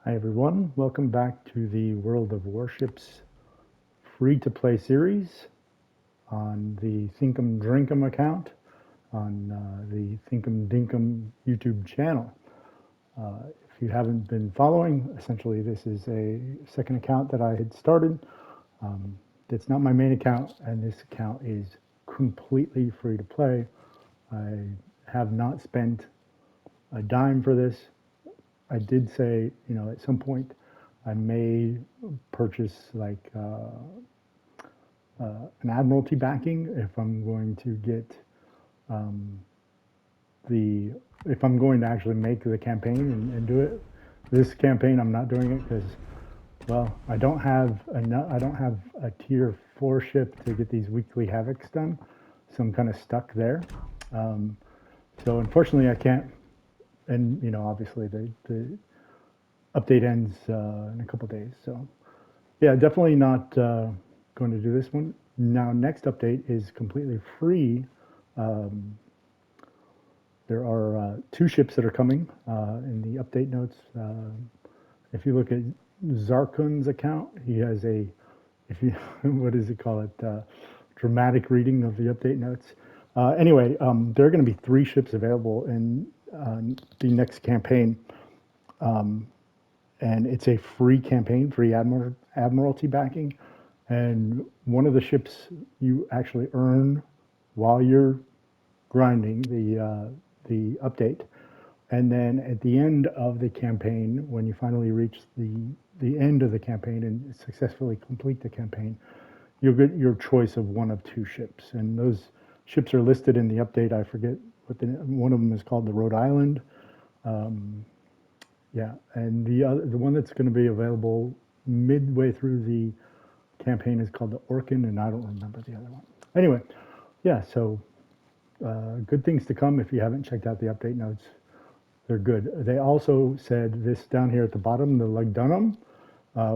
Hi everyone, welcome back to the World of Warships free-to-play series on the Thinkum Drinkum account on the Thinkum Dinkum YouTube channel. If you haven't been following, essentially this is a second account that I had started. It's not my main account, and this account is completely free to play. I have not spent a dime for this. I did say, at some point I may purchase like an Admiralty backing if I'm going to get um, if I'm going to actually make the campaign and do it. This campaign I'm not doing it because, well, I don't have a tier 4 ship to get these weekly Havocs done, so I'm kind of stuck there. Um, so unfortunately I can't, and obviously the update ends in a couple days. So yeah, definitely not going to do this one. Now, next update is completely free. Um, there are two ships that are coming in the update notes. If you look at Zarkun's account, he has if you, what does he call it? Dramatic reading of the update notes. Anyway, there are going to be three ships available in the next campaign. And it's a free campaign, free Admiralty backing. And one of the ships you actually earn while you're grinding the update. And then at the end of the campaign, when you finally reach the end of the campaign and successfully complete the campaign, you'll get your choice of one of two ships. And those ships are listed in the update. I forget one of them is called the Rhode Island. Yeah, and the one that's going to be available midway through the campaign is called the Orkin, and I don't remember the other one. Anyway, yeah, so good things to come if you haven't checked out the update notes. They're good. They also said this down here at the bottom, the Legdunum,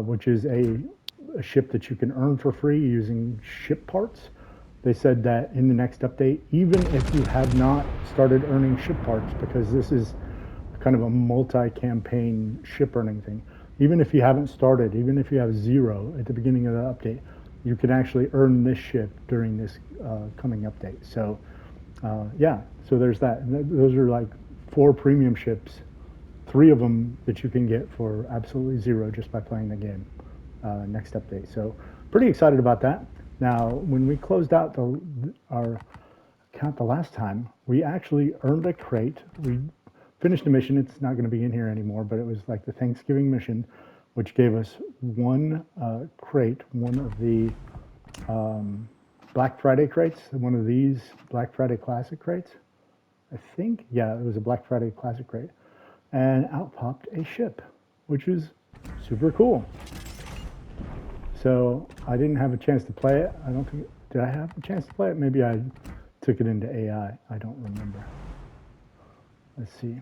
which is a ship that you can earn for free using ship parts. They said that in the next update, even if you have not started earning ship parts, because this is kind of a multi-campaign ship earning thing. Even if you haven't started, even if you have 0 at the beginning of the update, you can actually earn this ship during this coming update. So yeah, so there's that. And those are like 4 premium ships, 3 of them that you can get for absolutely 0 just by playing the game next update. So pretty excited about that. Now, when we closed out our account the last time, we actually earned a crate. We finished a mission. It's not going to be in here anymore, but it was like the Thanksgiving mission, which gave us one crate, one of the Black Friday crates, one of these Black Friday Classic crates. I think, yeah, it was a Black Friday Classic crate. And out popped a ship, which is super cool. So I didn't have a chance to play it. I don't think, did I have a chance to play it? Maybe I took it into AI. I don't remember. Let's see.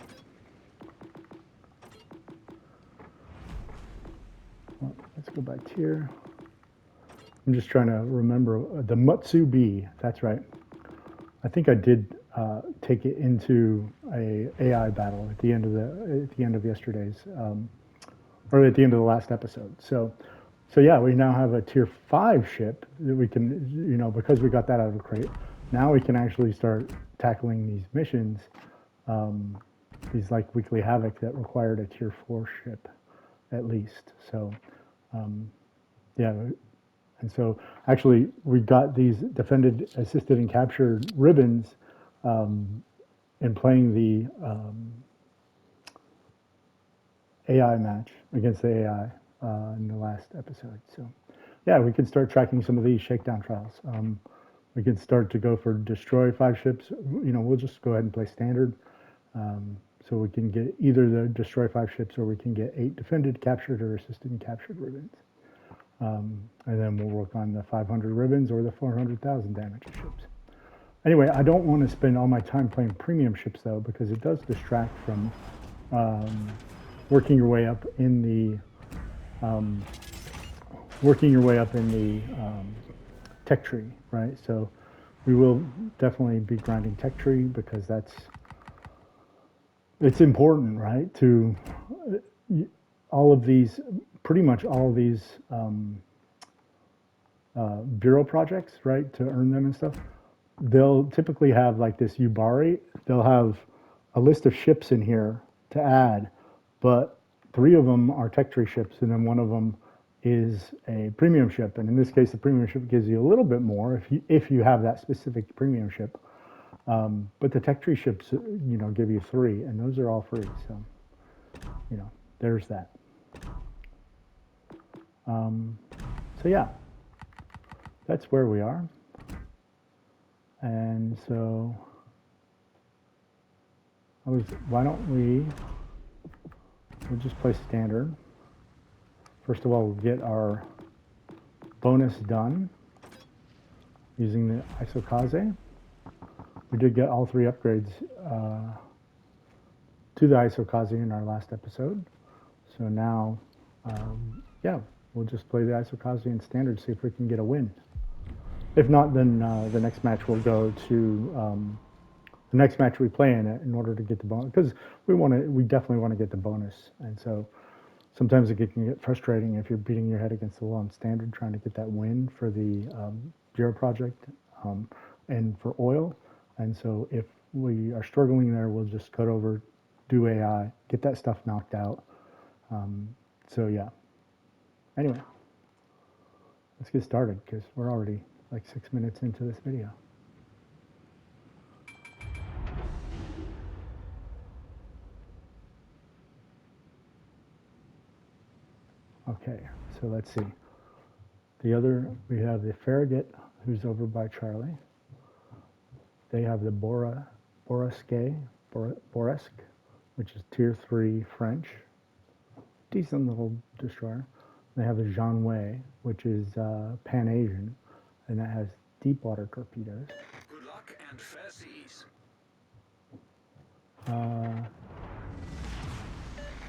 Well, let's go back here. I'm just trying to remember the Mutsu B. That's right. I think I did take it into a AI battle at the end of yesterday's, or at the end of the last episode. So yeah, we now have a tier 5 ship that we can, because we got that out of the crate. Now we can actually start tackling these missions. These like weekly Havoc that required a tier 4 ship at least. So yeah, and so actually we got these defended, assisted, and captured ribbons in playing the AI match against the AI in the last episode. So yeah, we can start tracking some of these shakedown trials. We can start to go for destroy 5 ships. We'll just go ahead and play standard. So we can get either the destroy 5 ships, or we can get 8 defended, captured, or assisted and captured ribbons. And then we'll work on the 500 ribbons or the 400,000 damage ships. Anyway, I don't want to spend all my time playing premium ships though, because it does distract from working your way up in the tech tree, right? So we will definitely be grinding tech tree because it's important, right? To all of these, pretty much all of these bureau projects, right, to earn them and stuff, they'll typically have like this Ubari. They'll have a list of ships in here to add, but 3 of them are tech tree ships, and then 1 of them is a premium ship. And in this case, the premium ship gives you a little bit more if you have that specific premium ship. But the tech tree ships, you know, give you 3, and those are all free. So, you know, there's that. So yeah, that's where we are. And so why don't we'll just play standard. First of all, we'll get our bonus done using the Isokaze. We did get all 3 upgrades to the Isokaze in our last episode. So now, yeah, we'll just play the Isokaze in standard, see if we can get a win. If not, then the next match will go to the next match we play in order to get the bonus, because we definitely want to get the bonus. And so sometimes it can get frustrating if you're beating your head against the wall on standard trying to get that win for the Bureau project and for oil. And so if we are struggling there, we'll just cut over, do AI, get that stuff knocked out. So yeah. Anyway, let's get started because we're already like 6 minutes into this video. Okay, so let's see. We have the Farragut, who's over by Charlie. They have the Bourrasque, which is tier 3 French. Decent little destroyer. They have the Janway, which is Pan-Asian, and that has deep water torpedoes. Good luck and fair seas.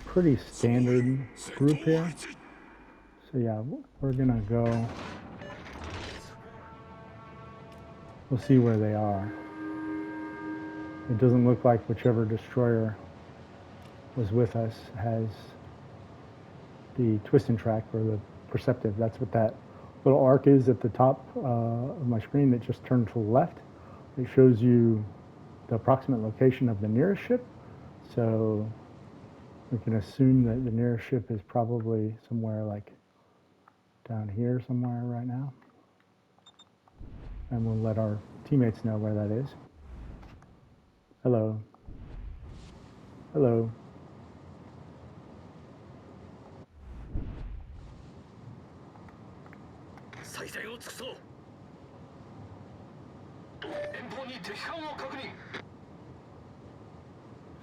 Pretty standard group here. So yeah, we're gonna go. We'll see where they are. It doesn't look like whichever destroyer was with us has the twist and track or the perceptive. That's what that little arc is at the top of my screen that just turned to the left. It shows you the approximate location of the nearest ship. So we can assume that the nearest ship is probably somewhere like down here somewhere right now. And we'll let our teammates know where that is. Hello. Hello.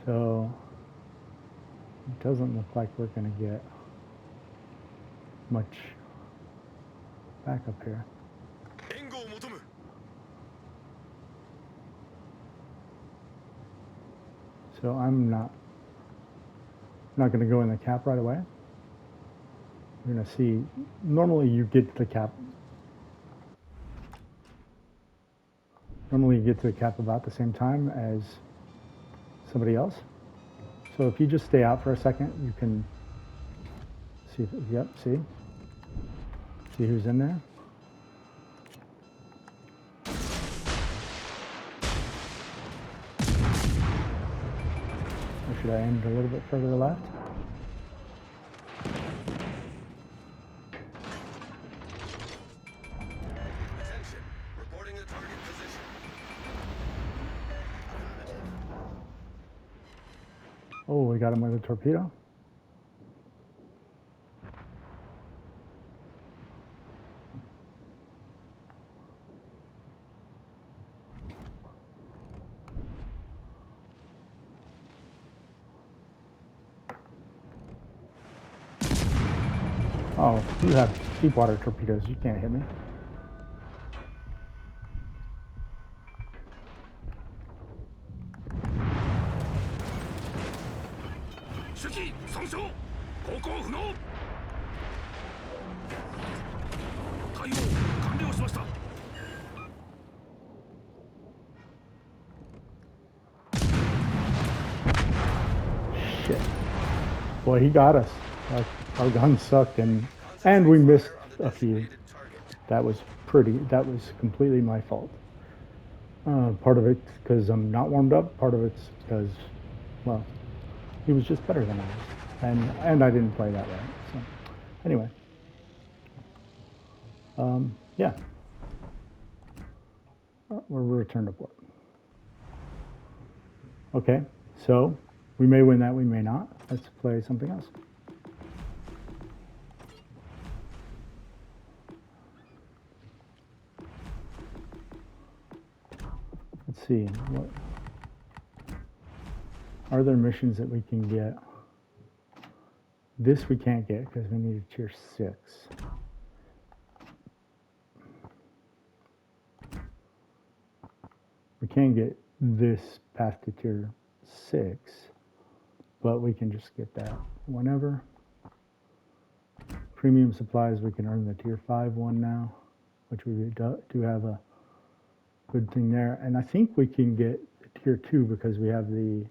So it doesn't look like we're going to get much backup here. So I'm not going to go in the cap right away. We're going to see. Normally you get the cap. Normally you get to the cap about the same time as somebody else. So if you just stay out for a second, you can see. Yep, see who's in there. Or should I aim a little bit further left? Attention, reporting the target position. Oh, we got him with a torpedo. Oh, you have deep water torpedoes. You can't hit me. Shit. Boy, he got us. our guns sucked, and we missed a few. That was completely my fault. Part of it's because I'm not warmed up. Part of it's because, well, he was just better than I was, and I didn't play that right. So, anyway, yeah, we're returned to port. Okay, so we may win that, we may not. Let's play something else. Let's see, what are there missions that we can get? This we can't get because we need a tier 6. We can get this past to tier 6, but we can just get that whenever. Premium supplies, we can earn the tier 5 one now, which we do have a good thing there. And I think we can get tier 2 because we have the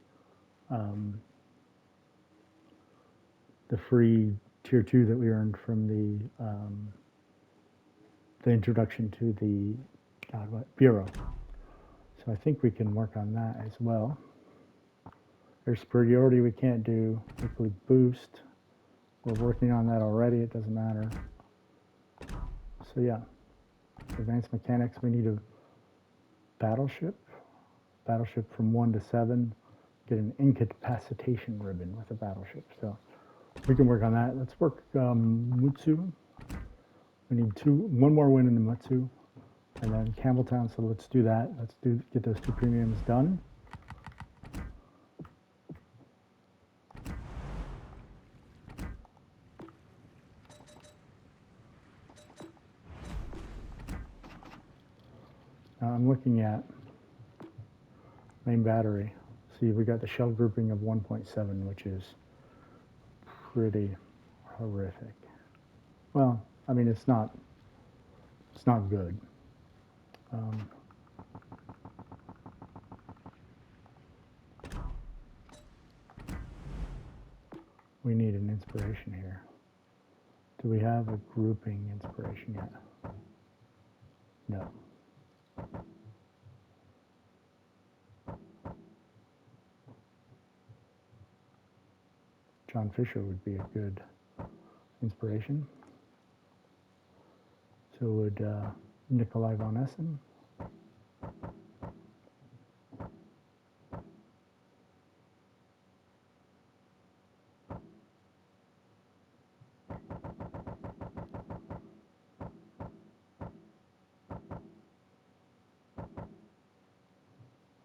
free tier 2 that we earned from the introduction to the bureau. So I think we can work on that as well. There's superiority we can't do. Weekly boost. We're working on that already. It doesn't matter. So yeah, advanced mechanics. We need a battleship. Battleship from 1 to 7. Get an incapacitation ribbon with a battleship. So we can work on that. Let's work Mutsu. We need one more win in the Mutsu, and then Campbelltown. So let's do that. Let's get those 2 premiums done. Now I'm looking at main battery. See, we got the shell grouping of 1.7, which is pretty horrific. Well, I mean, it's not good. We need an inspiration here. Do we have a grouping inspiration yet? No. John Fisher would be a good inspiration. So would Nikolai von Essen.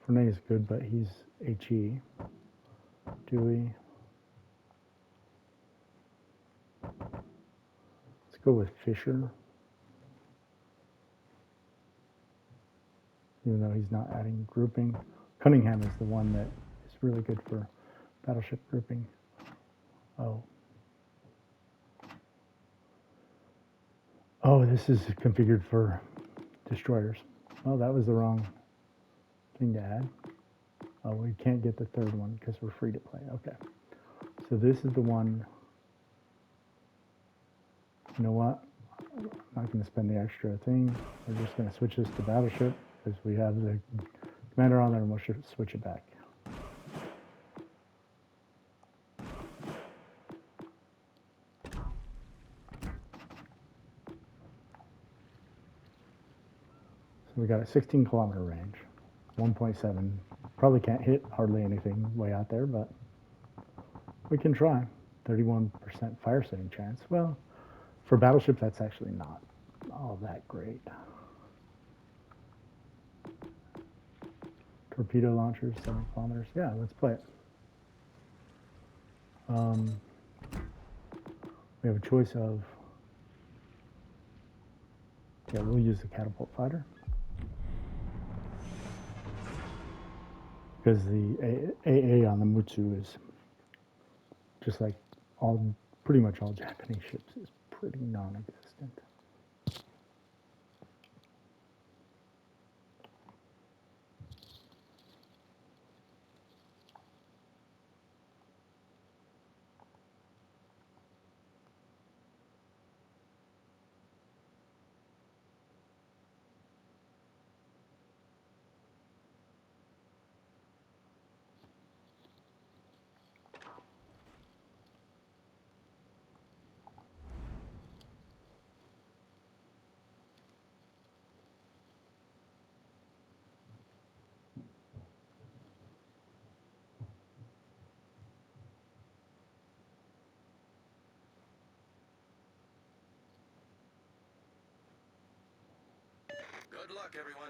Fournet is good, but he's HE. Dewey. Let's go with Fisher. Even though he's not adding grouping. Cunningham is the one that is really good for battleship grouping. Oh. Oh, this is configured for destroyers. Oh, that was the wrong thing to add. Oh, we can't get the third one because we're free to play. Okay. So this is the one. You know what? I'm not going to spend the extra thing. We're just going to switch this to battleship because we have the commander on there, and we'll switch it back. So we got a 16-kilometer range, 1.7. Probably can't hit hardly anything way out there, but we can try. 31% fire setting chance. Well, for battleship, that's actually not all that great. Torpedo launchers, 7 kilometers. Yeah, let's play it. We have a choice of, yeah, we'll use the catapult fighter. Because the AA on the Mutsu is just like pretty much all Japanese ships is pretty non-existent. Good luck, everyone.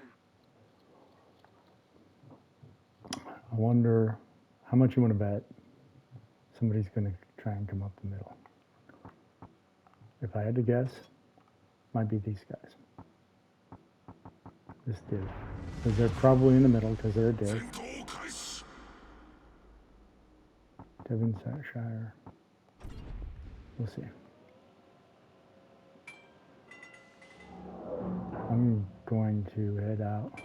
I wonder how much you want to bet somebody's going to try and come up the middle. If I had to guess, might be these guys. This dude. Because they're probably in the middle because they're a dick. Devonshire. We'll see. I'm going to head out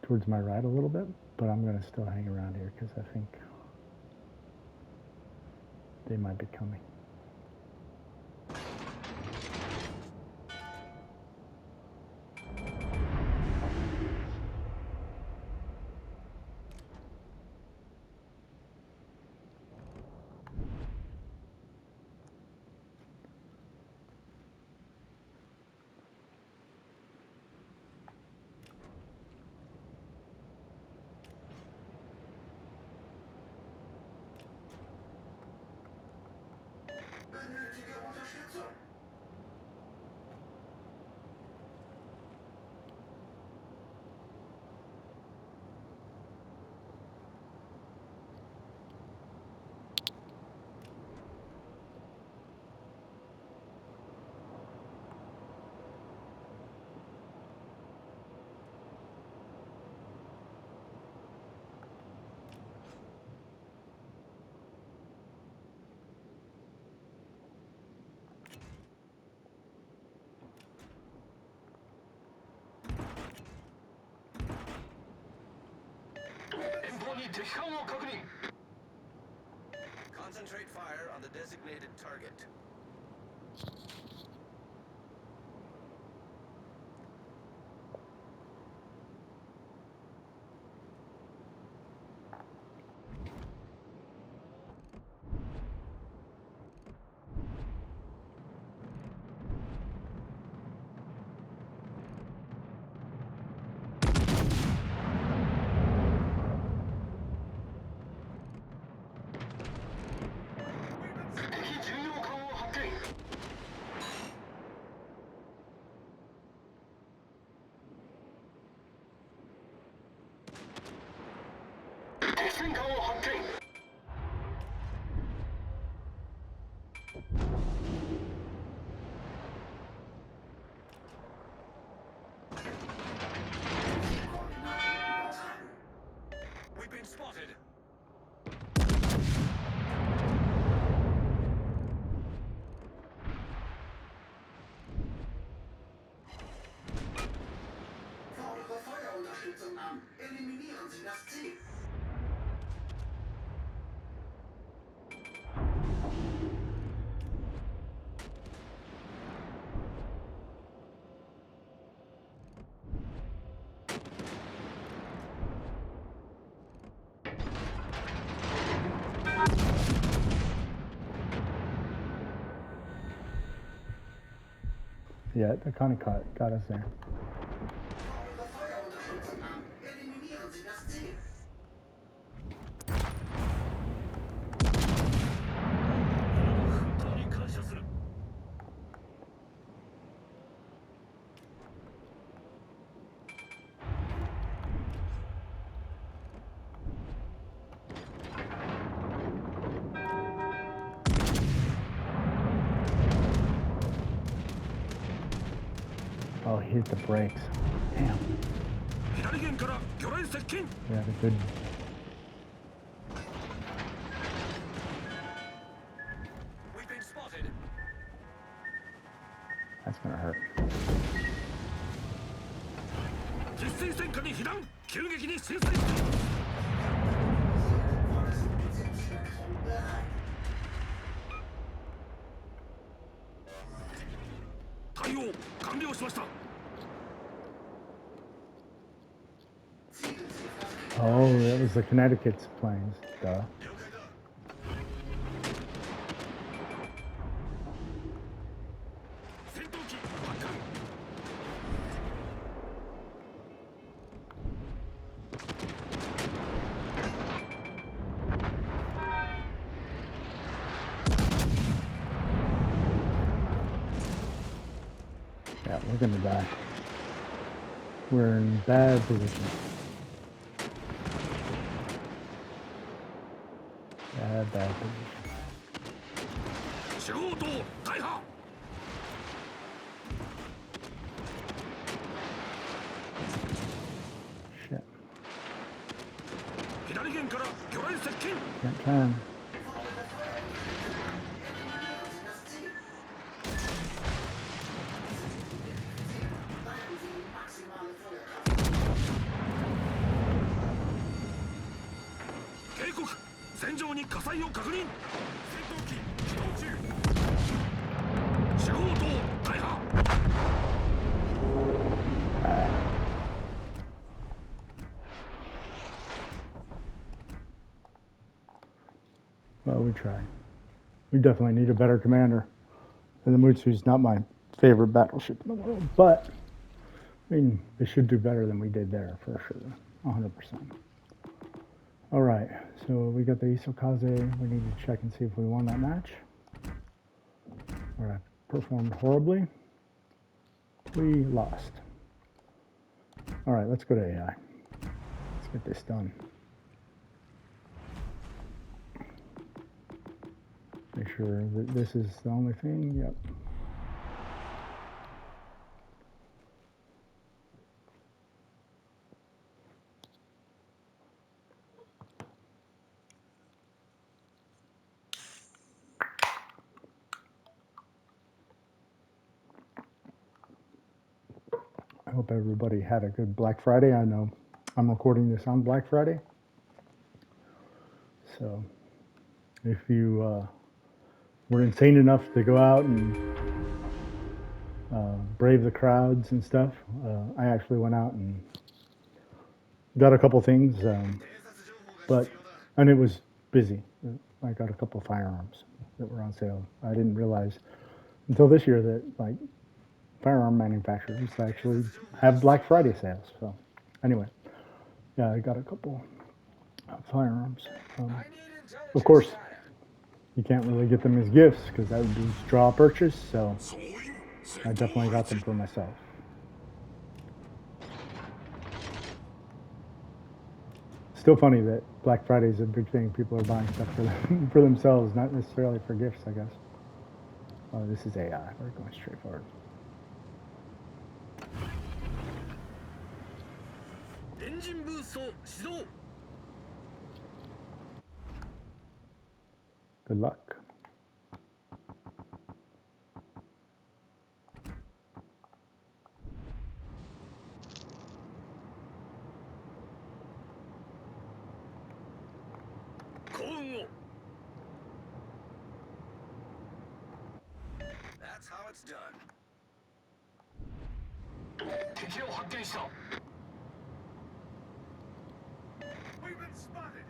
towards my right a little bit, but I'm going to still hang around here because I think they might be coming. Concentrate fire on the designated target. We've been spotted. Fordere Feuerunterstützung an. Eliminieren Sie das Ziel. Yeah, that kind of got us there. Fordere Feuerunterstützung an. Eliminieren Sie das Ziel. Oh, he hit the brakes. Damn. Yeah, the good. We've been spotted. That's gonna hurt. Oh, that was the Connecticut's planes. Duh. we're gonna die. We're in bad position. Bad position. 仕事大破 Shit. 左舷から魚雷接近 Can't turn. Maximale Feuerkraft. 警告戦場に火災を確認戦闘機起動中仕事大破 Well, we try. We definitely need a better commander. And the Mutsu's not my favorite battleship in the world, but I mean, they should do better than we did there for sure. 100%. All right, so we got the Isokaze. We need to check and see if we won that match. All right, performed horribly. We lost. All right, let's go to AI. Let's get this done. Make sure that this is the only thing. Yep. I hope everybody had a good Black Friday. I know I'm recording this on Black Friday. So if you were insane enough to go out and brave the crowds and stuff, I actually went out and got a couple things, and it was busy. I got a couple firearms that were on sale. I didn't realize until this year that like firearm manufacturers actually have Black Friday sales. So anyway, yeah, I got a couple firearms. Of course, you can't really get them as gifts because that would be straw purchase. So I definitely got them for myself. Still funny that Black Friday is a big thing. People are buying stuff for themselves, not necessarily for gifts, I guess. Oh, this is AI. We're going straight forward. Engine boost 始動 Good luck. That's how it's done. 敵を発見した We've been spotted.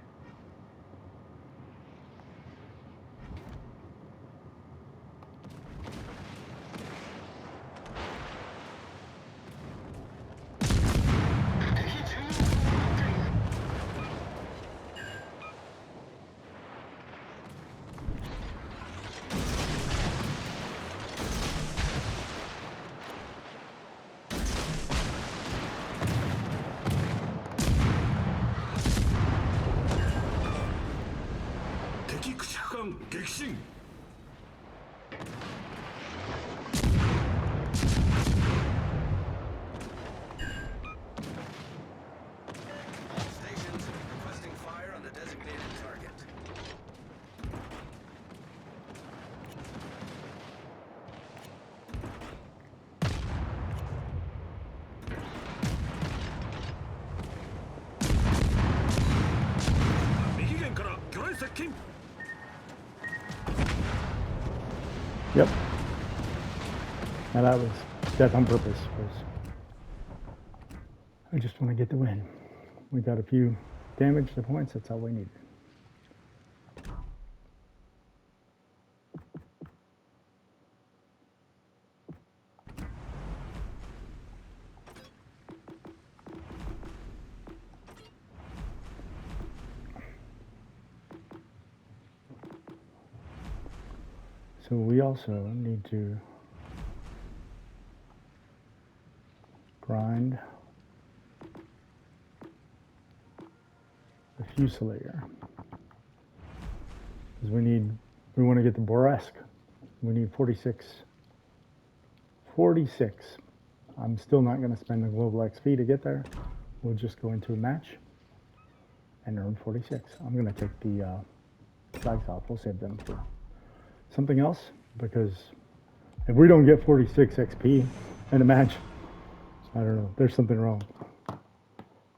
Stations requesting fire on the designated target. Yep. Now that was death on purpose. Was I just want to get the win. We got a few damage to points. That's all we needed. So we also need to Grind. The Fusilier. Because we want to get the Bourrasque. We need 46. 46. I'm still not going to spend the global XP to get there. We'll just go into a match and earn 46. I'm going to take the flags off. We'll save them for something else, because if we don't get 46 XP in a match, I don't know, there's something wrong.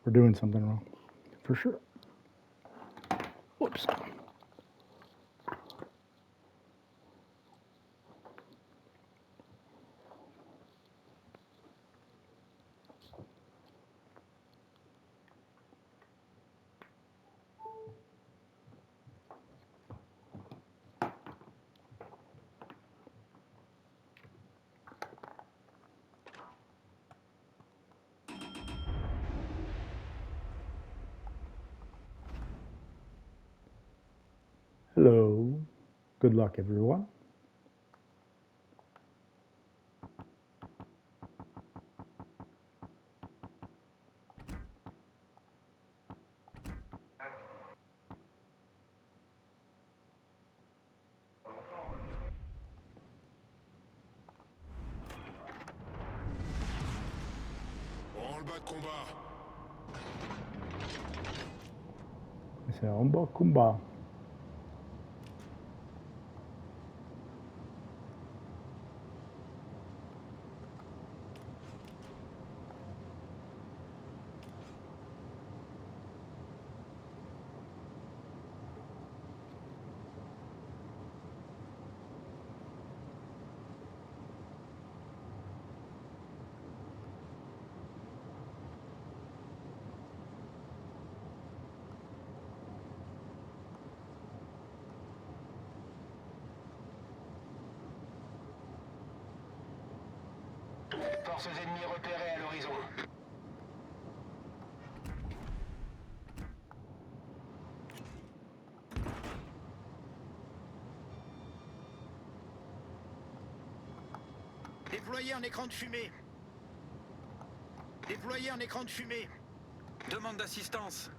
We're doing something wrong, for sure. Whoops. Hello. Good luck, everyone. Branle-bas de combat. C'est un beau combat. Forces ennemies repérées à l'horizon. Déployez un écran de fumée. Déployez un écran de fumée. Demande d'assistance.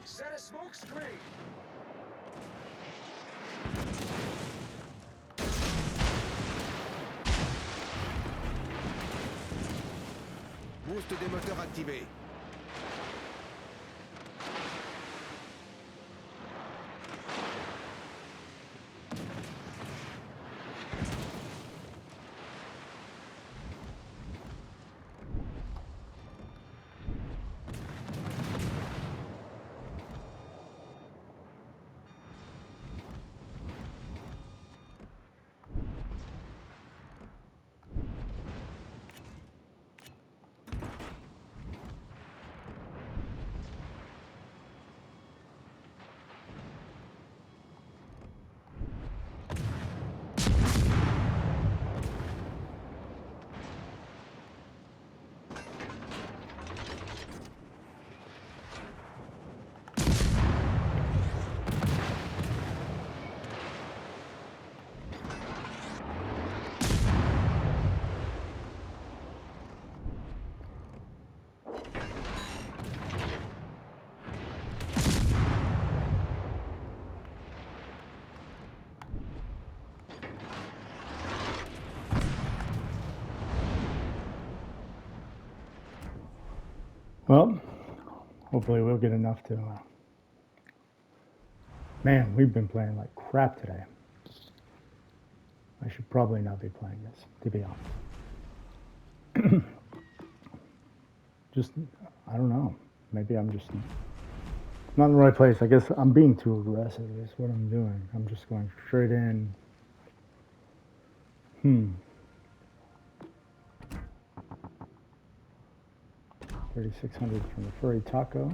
Set a smoke screen. Boost des moteurs activé. Well, hopefully we'll get enough to... Man, we've been playing like crap today. I should probably not be playing this, to be honest. Just, I don't know. Maybe I'm just not in the right place. I guess I'm being too aggressive is what I'm doing. I'm just going straight in. 3,600 from the Furry Taco.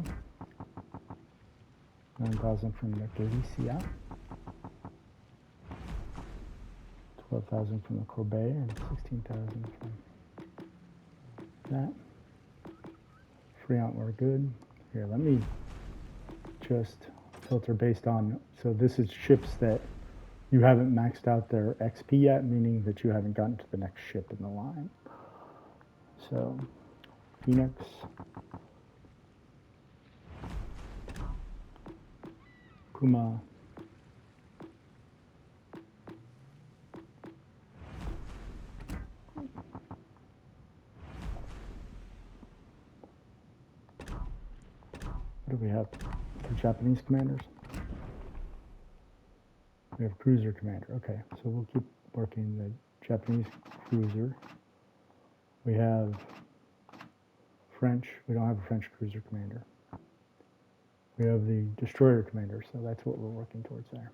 9,000 from the Galicia. 12,000 from the Corbet and 16,000 from that. Freon, we're good. Here, let me just filter based on, so this is ships that you haven't maxed out their XP yet, meaning that you haven't gotten to the next ship in the line. So, Phoenix. Kuma. What do we have for Japanese commanders? We have cruiser commander. Okay, so we'll keep working the Japanese cruiser. We have French. We don't have a French cruiser commander. We have the destroyer commander, so that's what we're working towards there.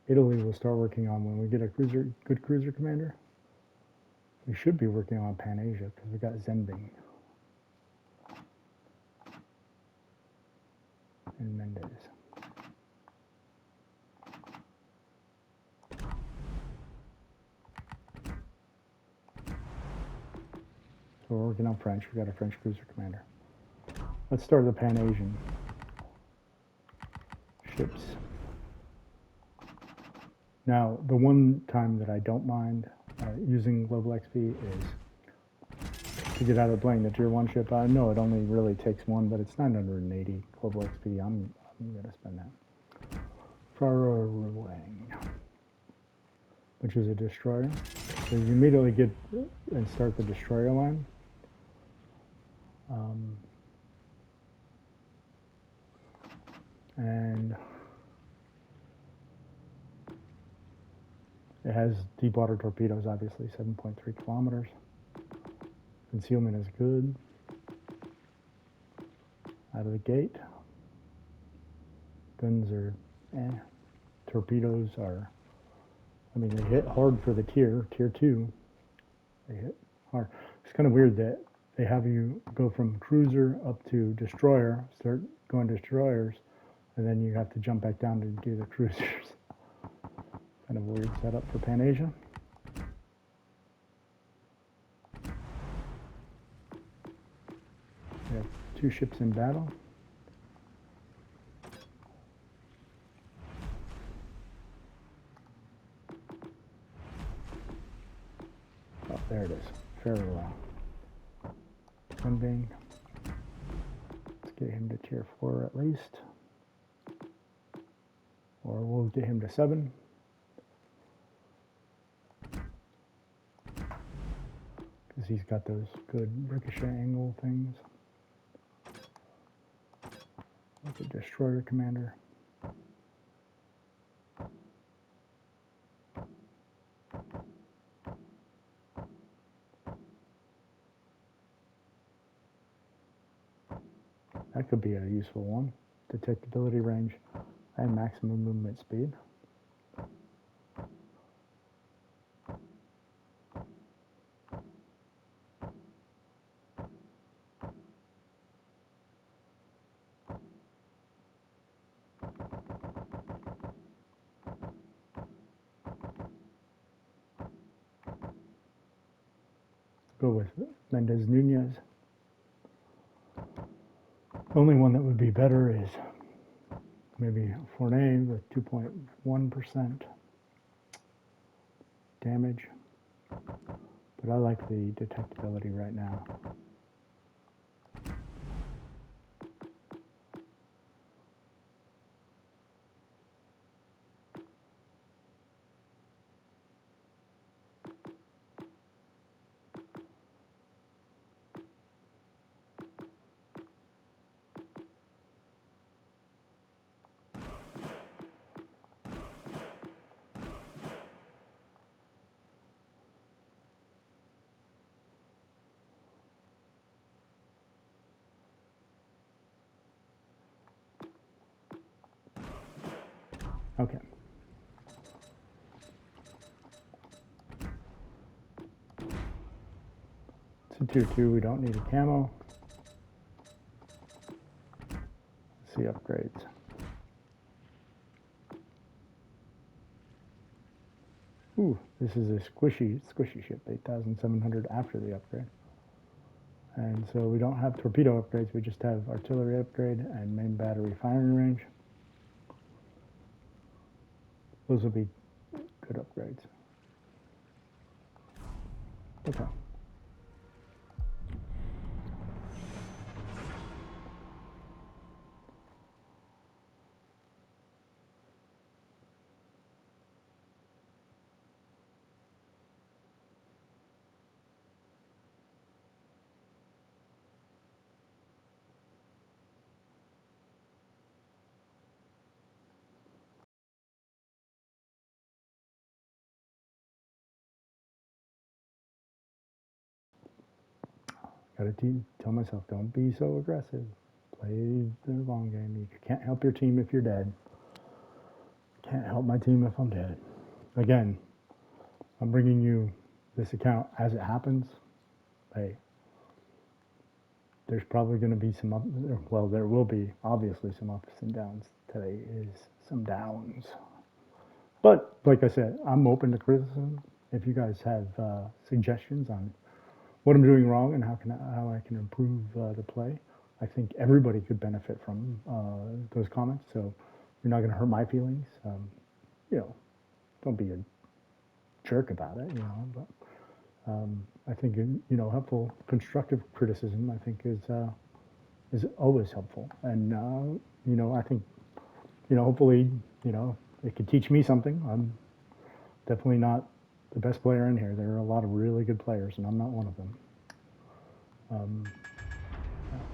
Italy will start working on when we get a good cruiser commander. We should be working on Pan Asia because we got Zenbing and Mendez. So we're working on French. We got a French cruiser commander. Let's start the Pan Asian ships. Now, the one time that I don't mind using global XP is to get out of playing the tier 1 ship. I know it only really takes one, but it's 980 global XP. I'm going to spend that. Farawang, which is a destroyer. So you immediately get and start the destroyer line. And it has deep water torpedoes, obviously, 7.3 kilometers. Concealment is good. Out of the gate. Guns are Torpedoes are, I mean, they hit hard for the tier 2. They hit hard. It's kind of weird that they have you go from cruiser up to destroyer, start going destroyers, and then you have to jump back down to do the cruisers. Kind of a weird setup for Pan Asia. We have 2 ships in battle. Oh, there it is. Farewell. Sending. Let's get him to tier 4 at least. Or we'll get him to 7. Because he's got those good ricochet angle things. Like a destroyer commander. That could be a useful one. Detectability range and maximum movement speed. Go with Mendez Nunez. Only one that would be better is maybe Fournay with 2.1% damage. But I like the detectability right now. Okay. Tier 2, we don't need a camo. Let's see upgrades. Ooh, this is a squishy ship, 8,700 after the upgrade. And so we don't have torpedo upgrades, we just have artillery upgrade and main battery firing range. Those will be good upgrades. Okay. Gotta tell myself, don't be so aggressive. Play the long game. You can't help your team if you're dead. Can't help my team if I'm dead. Again, I'm bringing you this account as it happens. Hey, there's probably going to be some well, there will be obviously some ups and downs. Today is some downs. But like I said, I'm open to criticism. If you guys have suggestions on what I'm doing wrong and how I can improve the play, I think everybody could benefit from those comments. So you're not going to hurt my feelings. You know, don't be a jerk about it. You know, but I think you know, helpful, constructive criticism, I think is always helpful. And you know, I think, you know, hopefully, you know, it could teach me something. I'm definitely not the best player in here. There are a lot of really good players, and I'm not one of them.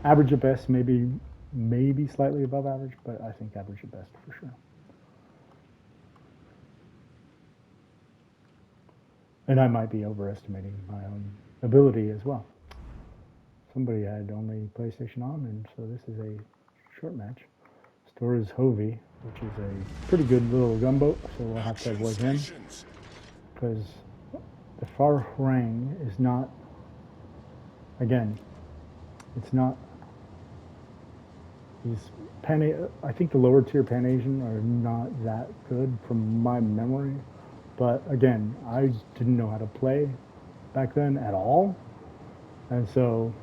Average at best, maybe slightly above average, but I think average at best for sure. And I might be overestimating my own ability as well. Somebody had only PlayStation on, and so this is a short match. Store is Hovey, which is a pretty good little gunboat, so we'll have to avoid him. Because the Far Hrang is not, again, it's not, I think the lower tier Pan-Asian are not that good from my memory. But again, I didn't know how to play back then at all. And so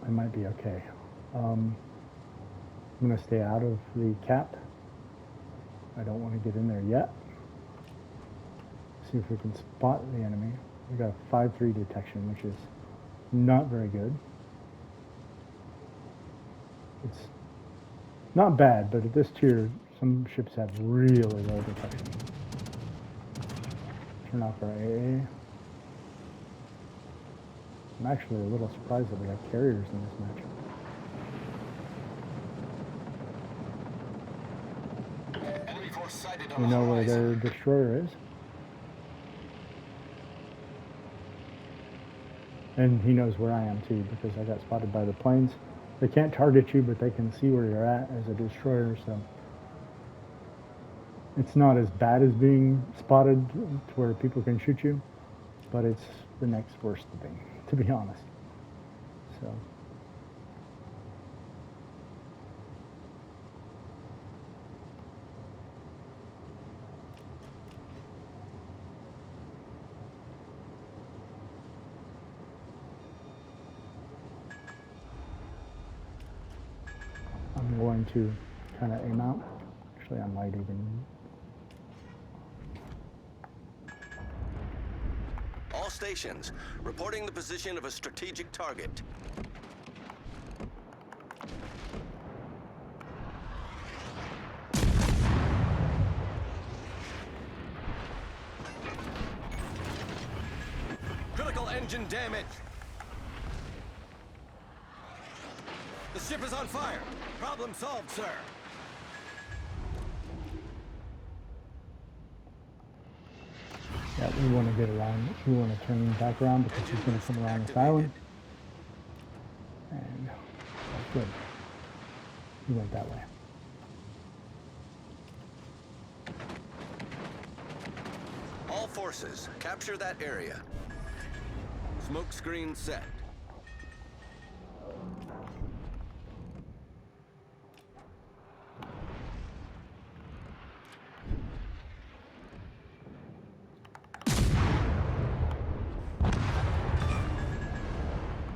I might be okay. I'm going to stay out of the cap. I don't want to get in there yet. See if we can spot the enemy. We got a 5-3 detection, which is not very good. It's not bad, but at this tier, some ships have really low detection. Turn off our AA. I'm actually a little surprised that we have carriers in this match. We know where their destroyer is. And he knows where I am too, because I got spotted by the planes. They can't target you, but they can see where you're at as a destroyer, so it's not as bad as being spotted to where people can shoot you, but it's the next worst thing, to be honest. So I'm going to kind of aim out. Actually, I might even. All stations, reporting the position of a strategic target. Critical engine damage. The ship is on fire. Problem solved, sir. Yeah, we want to get around. We want to turn back around because he's going to come around this island. And that's good. He went that way. All forces, capture that area. Smoke screen set.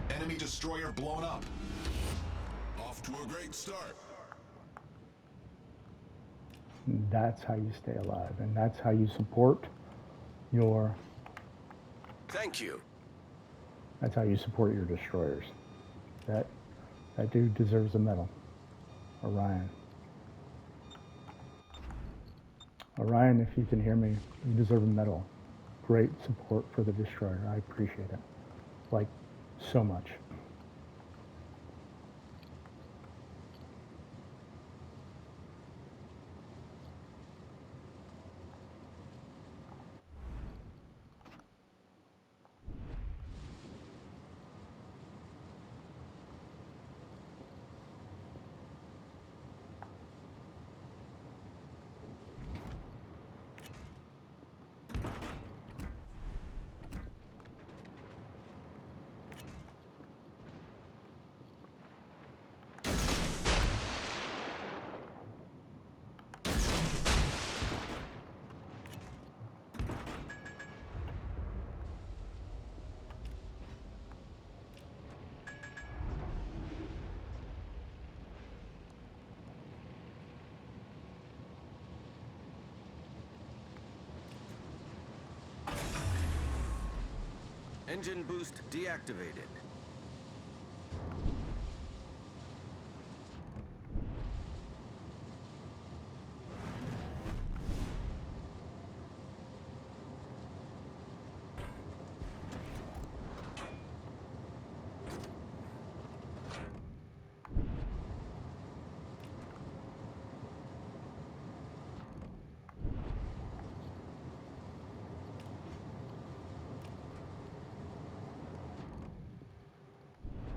Enemy destroyer blown up. Off to a great start. That's how you stay alive, and that's how you support your. Thank you. That's how you support your destroyers. That dude deserves a medal. Orion. Orion, if you can hear me, you deserve a medal. Great support for the destroyer. I appreciate it. Like, so much. Engine boost deactivated.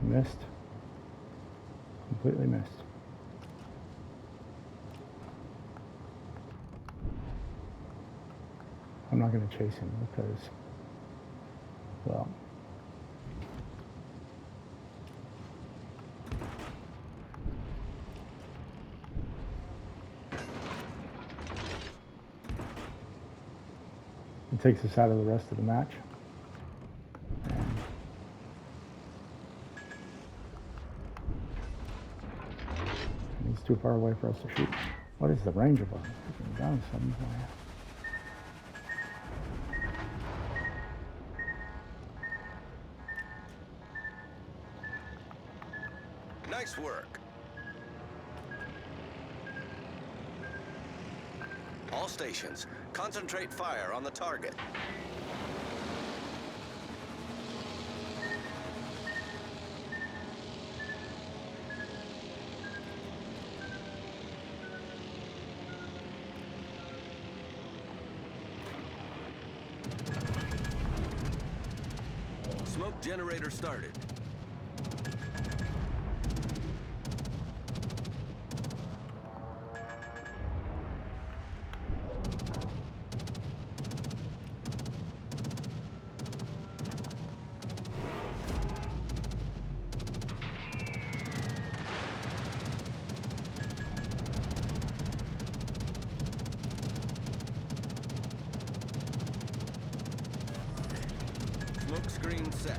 Missed. Completely missed. I'm not going to chase him because, well, it takes us out of the rest of the match. He's too far away for us to shoot. What is the range of a freaking gun? Somewhere. Nice work. All stations, concentrate fire on the target. Smoke generator started. Smoke screen set.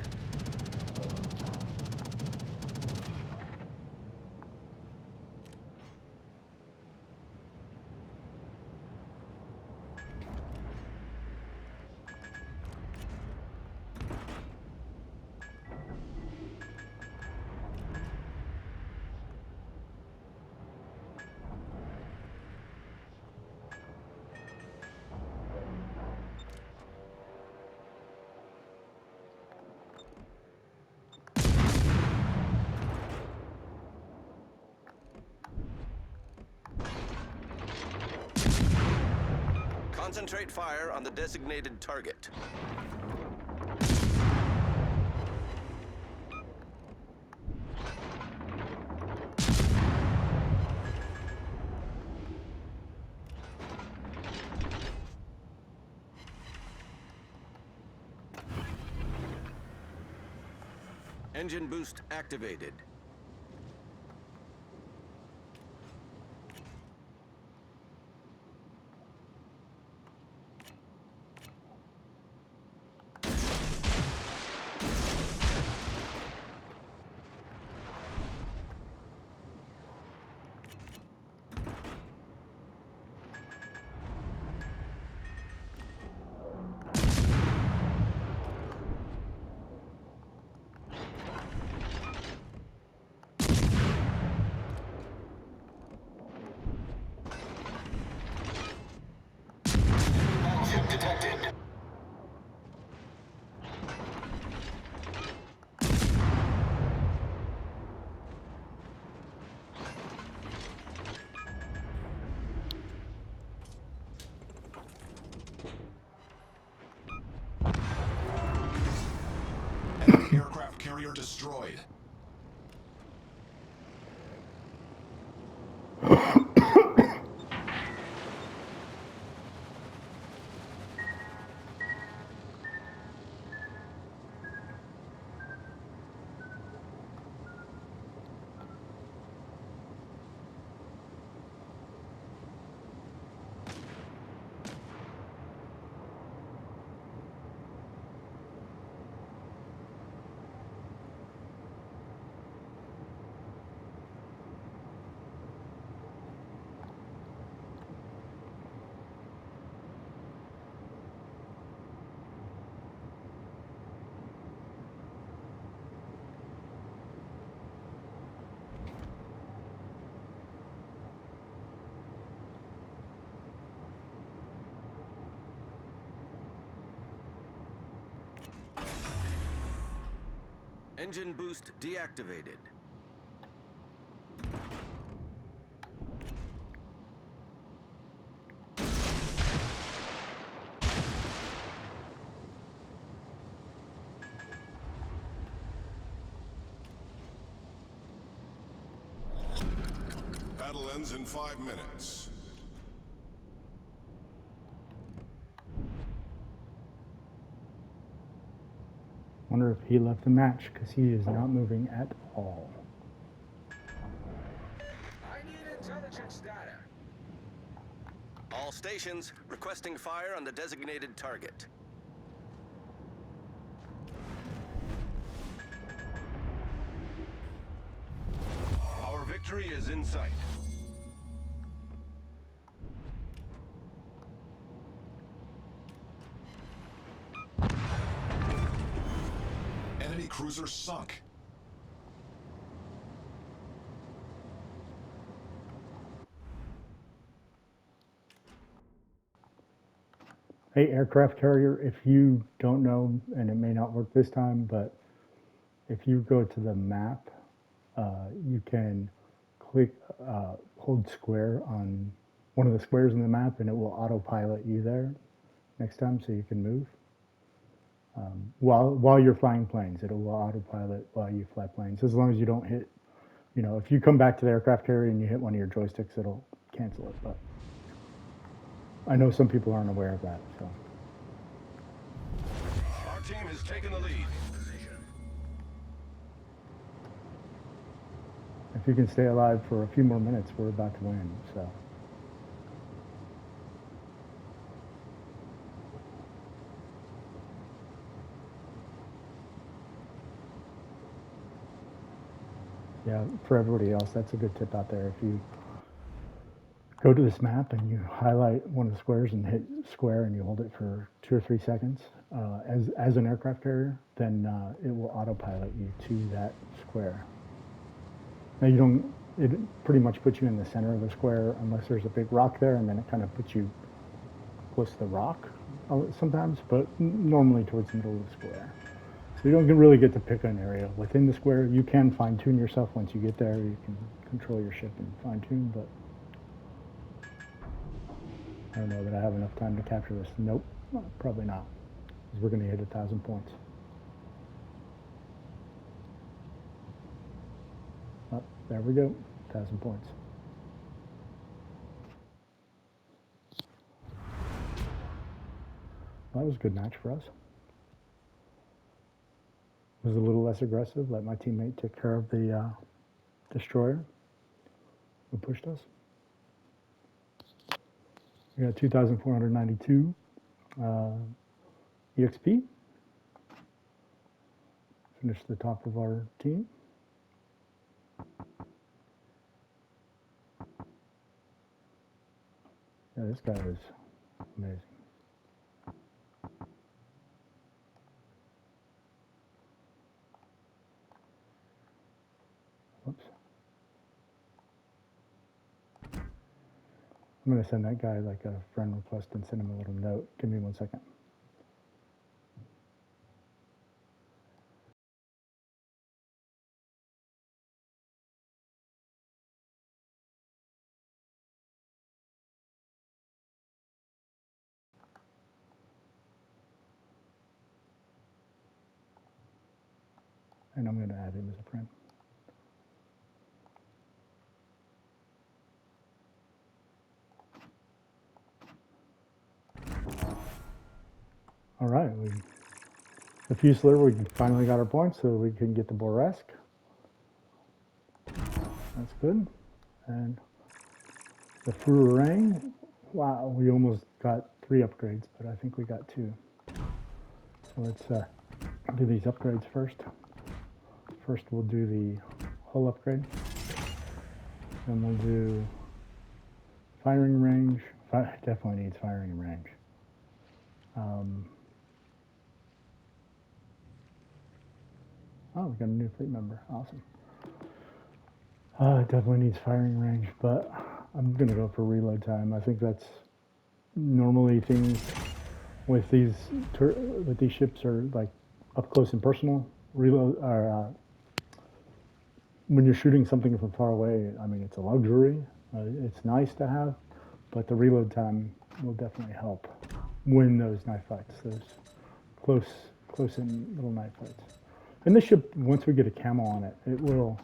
Concentrate fire on the designated target. Engine boost activated. Battleship detected. Enemy aircraft carrier destroyed. Engine boost deactivated. Battle ends in 5 minutes. Wonder if he left the match because he is not moving at all. I need intelligence data. All stations requesting fire on the designated target. Our victory is in sight. Enemy cruiser sunk. Hey, aircraft carrier, if you don't know, and it may not work this time, but if you go to the map, you can click, hold square on one of the squares in the map, and it will autopilot you there next time, so you can move. While you're flying planes, it will autopilot while you fly planes, as long as you don't hit. You know, if you come back to the aircraft carrier and you hit one of your joysticks, it'll cancel it. But I know some people aren't aware of that, so. Our team has taken the lead. If you can stay alive for a few more minutes, we're about to win, so. Yeah, for everybody else, that's a good tip out there. If you go to this map and you highlight one of the squares and hit square and you hold it for 2 or 3 seconds, as an aircraft carrier, then it will autopilot you to that square. Now you don't, it pretty much puts you in the center of the square unless there's a big rock there, and then it kind of puts you close to the rock sometimes, but normally towards the middle of the square. So you don't really get to pick an area within the square. You can fine tune yourself once you get there. You can control your ship and fine tune, but I don't know that I have enough time to capture this. Nope, probably not, because we're going to hit 1,000 points. Oh, there we go, 1,000 points. Well, that was a good match for us. Was a little less aggressive. Let my teammate take care of the destroyer who pushed us. We got 2,492 EXP. Finished the top of our team. Yeah, this guy was amazing. Whoops. I'm going to send that guy like a friend request and send him a little note. Give me 1 second. And I'm going to add him as a friend. All right, the Fusilier, we finally got our points, so we can get the Bourrasque. That's good. And the Fusilier, wow, we almost got 3 upgrades, but I think we got 2. So let's do these upgrades first. First, we'll do the hull upgrade. Then we'll do firing range. Definitely needs firing range. Oh, we got a new fleet member. Awesome. It definitely needs firing range, but I'm gonna go for reload time. I think that's normally things with these ships are like up close and personal. Reload or when you're shooting something from far away, I mean, it's a luxury. It's nice to have, but the reload time will definitely help win those knife fights, those close in little knife fights. And this ship, once we get a camo on it, it will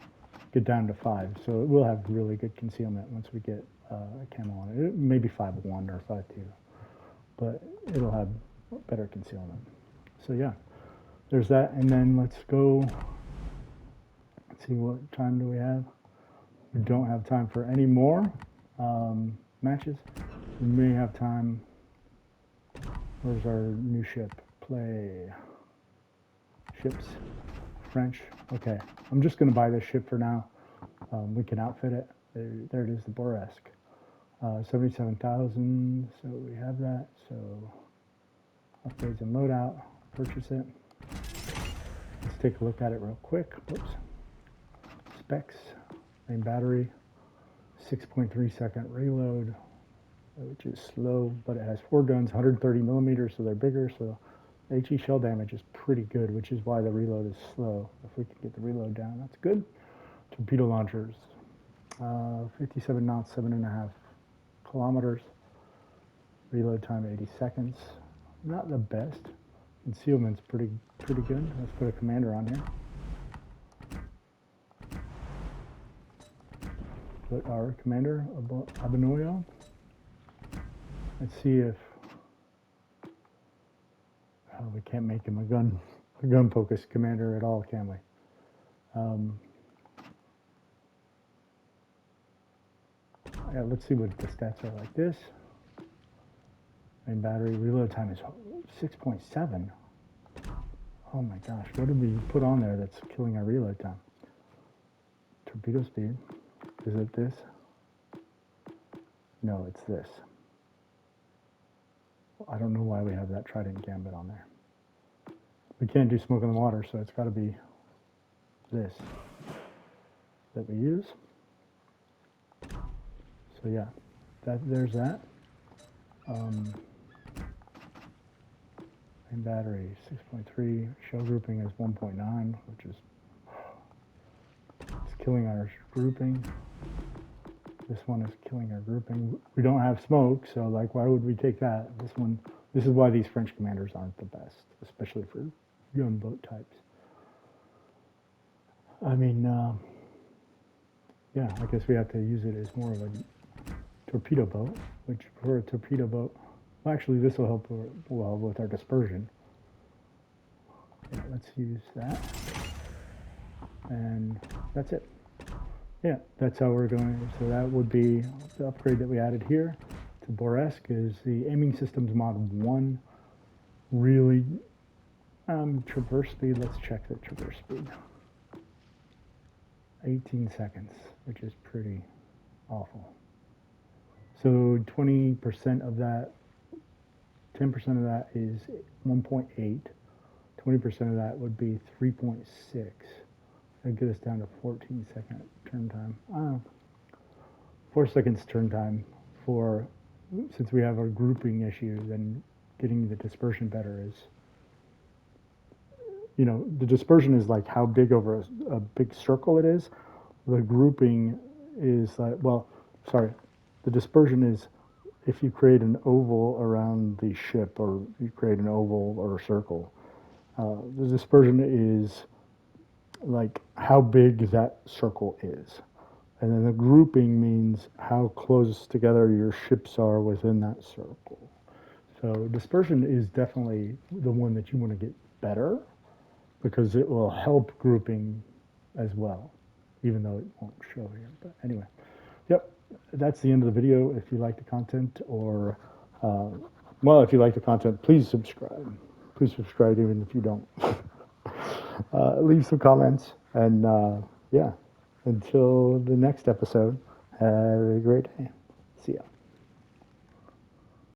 get down to 5. So it will have really good concealment once we get a camo on it. Maybe 5.1 or 5.2, but it'll have better concealment. So yeah, there's that. And then let's go. Let's see, what time do we have? We don't have time for any more matches. We may have time. Where's our new ship? Play ships. French. Okay, I'm just going to buy this ship for now. We can outfit it. There it is, the Bourrasque. 77,000, so we have that. So upgrades and loadout, purchase it. Let's take a look at it real quick. Whoops. Specs, main battery, 6.3 second reload, which is slow, but it has 4 guns, 130 millimeters, so they're bigger. So HE shell damage is pretty good, which is why the reload is slow. If we can get the reload down, that's good. Torpedo launchers, 57 knots, 7.5 kilometers. Reload time 80 seconds. Not the best. Concealment's pretty good. Let's put a commander on here. Put our commander, Abanoyo. Let's see if we can't make him a gun-focused commander at all, can we? Yeah, let's see what the stats are like this. Main battery reload time is 6.7. Oh my gosh, what did we put on there that's killing our reload time? Torpedo speed. Is it this? No, it's this. I don't know why we have that Trident Gambit on there. We can't do smoke in the water, so it's got to be this that we use. So yeah, there's that. Main battery 6.3. Shell grouping is 1.9, which is it's killing our grouping. This one is killing our grouping. We don't have smoke, so like, why would we take that? This is why these French commanders aren't the best, especially for gunboat types. I mean, yeah, I guess we have to use it as more of a torpedo boat, which for a torpedo boat, well, actually this will help well with our dispersion. Yeah, let's use that. and that's it. Yeah, that's how we're going. So that would be the upgrade that we added here to Bourrasque is the aiming systems mod 1. Really, traverse speed, let's check the traverse speed. 18 seconds, which is pretty awful. So 20% of that, 10% of that is 1.8. 20% of that would be 3.6. That'd get us down to 14-second turn time. 4 seconds turn time for, since we have a grouping issue, then getting the dispersion better is, you know, the dispersion is like how big over a big circle it is. The grouping is like, well, sorry, the dispersion is if you create an oval around the ship or you create an oval or a circle. The dispersion is like how big that circle is. And then the grouping means how close together your ships are within that circle. So dispersion is definitely the one that you want to get better because it will help grouping as well, even though it won't show here. But anyway, yep, that's the end of the video. If you like the content or, well, if you like the content, please subscribe. Please subscribe even if you don't. Leave some comments and yeah, until the next episode, have a great day. See ya.